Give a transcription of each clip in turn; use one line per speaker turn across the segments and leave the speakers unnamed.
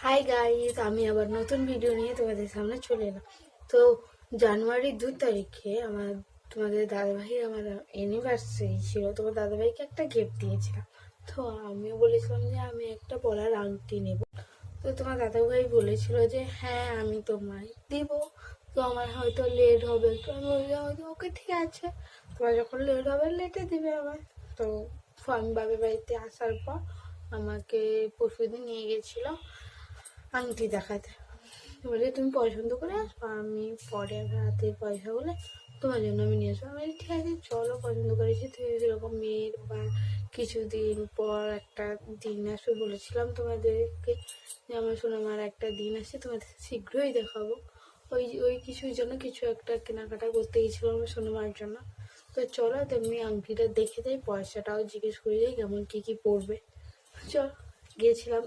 Hi guys, আমি আবার নতুন ভিডিও নিয়ে তোমাদের সামনে চলে এলাম। তো জানুয়ারি 2 তারিখে তোমাদের দাদাভাই আমার অ্যানিভার্সারি ছিল। তোমার দাদাভাইকে একটা গিফট দিয়েছিলাম। তো আমিও বলেছিলাম যে আমি একটা পলার আংটি নেব। তো তোমার দাদাভাই বলেছিল যে হ্যাঁ আমি তোমায় দিব, তো আমার হয়তো লেট হবে। তো আমি বললাম হয়তো ওকে ঠিক আছে, তোমার যখন লেট হবে লেটে দিবে আমার। তো আমি বাবার বাড়িতে আসার পর আমাকে পরশুদিন নিয়ে গেছিলো আংটি দেখাতে। বলে তুমি পছন্দ করে আসবো, আমি পরে রাতের পয়সাগুলো তোমার জন্য আমি নিয়ে আসবো। আমি বলি, ঠিক আছে চলো, পছন্দ করেছি। তুই এরকম মেয়ের বা কিছুদিন পর একটা দিন আসবে বলেছিলাম তোমাদেরকে, যে আমার সোনামার একটা দিন আসছে, তোমাদের শীঘ্রই দেখাবো। ওই কিছুর জন্য কিছু একটা কেনাকাটা করতে গেছিলাম আমার সোনামার জন্য। তো চলো তেমনি আংটিটা দেখে যাই, পয়সাটাও জিজ্ঞেস করে যাই কেমন কী পড়বে। চল, গিয়েছিলাম,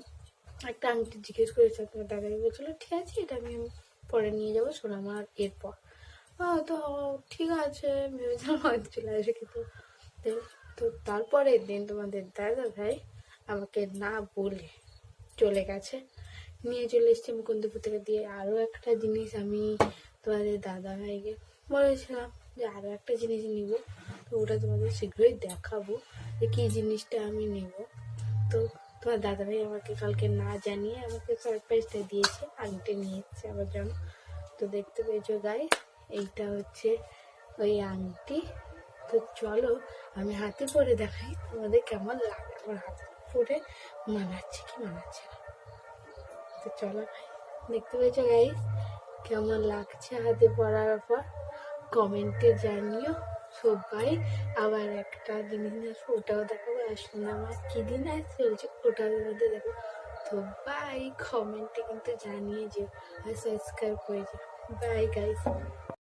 একটা আংটি জিজ্ঞেস করেছে। তোমার দাদাই বলছিলো ঠিক আছে, এটা আমি পরে নিয়ে যাবো সোনামার এরপর। তো ঠিক আছে ভেবেছিলাম হয়তো চলে আসে, কিন্তু তো তারপরের দিন তোমাদের দাদা ভাই আমাকে না বলে চলে গেছে, নিয়ে চলে এসছে মুকুন্দপুর থেকে। দিয়ে আরও একটা জিনিস আমি তোমাদের দাদা ভাইকে বলেছিলাম যে আরও একটা জিনিস নিব, তো ওটা তোমাদের শীঘ্রই দেখাবো যে কী জিনিসটা আমি নেব। তো তোমার দাদাভাই আমাকে কালকে না জানিয়ে আমাকে সারপ্রাইজটা দিয়েছে, আংটি নিয়ে এসছে আমার জন্য। তো দেখতে পেয়েছো গাই, এইটা হচ্ছে ওই আংটি। তো চলো আমি হাতে পরে দেখাই তোমাদের কেমন লাগে, আমার হাতে পরে মানাচ্ছে কি মানাচ্ছে না। তো চলো ভাই, দেখতে পেয়েছো গাই কেমন লাগছে হাতে পরার পর, কমেন্টে জানিও সবাই। আবার একটা জিনিস আসবো, ওটাও দেখাবো। আর সোনামার কি দিন আসছে বলছে, ওটাও মধ্যে দেখো। তো বাই, কমেন্টে কিন্তু জানিয়ে যেও আর সাবস্ক্রাইব করে যেও। Bye guys.